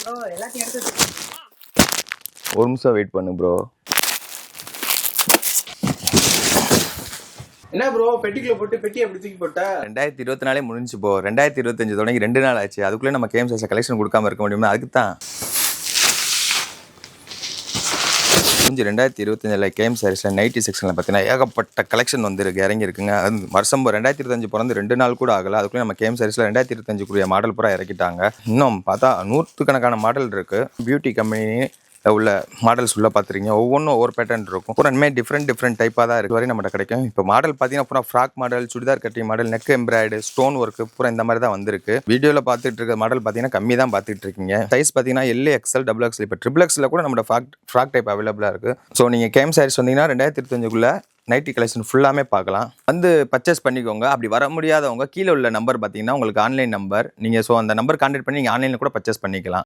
Bro எல்லாத்தையும் எடுத்து ஒரு நிமிஷம் வெயிட் பண்ணு ப்ரோ. என்ன ப்ரோ பெட்டிக்குள்ள போட்டு பெட்டி எப்படி தூக்கி போட்ட? 2024 முடிஞ்சு போ. 2025 தொடங்கி 2 நாள் ஆச்சு. அதுக்குள்ளே நம்ம கேம் சைஸ் கலெக்ஷன் கொடுக்காம இருக்க முடியுமா? அதுக்கு தான் 2025 கேம் சைஸில் நைட்டி செக்ஷனில் பார்த்தீங்கன்னா ஏகப்பட்ட கலெக்ஷன் வந்துருக்கு, இறங்கியிருக்குங்க. அது வருஷம் 2025 பிறந்து 2 நாள் கூட ஆகலை. அதுக்குள்ளே நம்ம கேம் சைஸில் 2025 மாடல் பூரா இறக்கிட்டாங்க. இன்னும் பார்த்தா 100கணக்கான மாடல் இருக்குது. பியூட்டி கம்பெனி உள்ள மாடல்ஸ் உள்ள பார்த்துருக்கீங்க. ஒவ்வொன்றும் ஒவ்வொரு பேட்டர்ன் இருக்கும். பூரா இனிமேல் டிஃப்ரெண்ட் டைப்பாக தான் இருக்குது வரை நம்மகிட்ட கிடைக்கும். இப்போ மாடல் பார்த்தீங்கன்னா பூரா frock model, churidar cutting model, neck embroidery, stone work பூரா இந்த மாதிரி தான் வந்திருக்கு. வீடியோவில் பார்த்துட்டு இருக்க மாடல் பார்த்தீங்கன்னா கம்மி தான் பார்த்துட்டு இருக்கீங்க. சைஸ் பார்த்தீங்கன்னா LXL, XXL, இப்போ XXL கூட நம்மளோட ஃப்ராக் டைப் அவைலபிளாக இருக்குது. ஸோ நீங்கள் கேம் சாரீஸ் வந்தீங்கன்னா 2025 நைட்டி கலெக்ஷன் ஃபுல்லாமே பார்க்கலாம். வந்து பர்ச்சேஸ் பண்ணிக்கோங்க. அப்படி வர முடியாதவங்க கீழே உள்ள நம்பர் பார்த்தீங்கன்னா உங்களுக்கு ஆன்லைன் நம்பர். நீங்கள் அந்த நம்பர் கான்டாக்ட் பண்ணி நீங்கள் ஆன்லைனில் கூட பர்ச்சேஸ் பண்ணிக்கலாம்.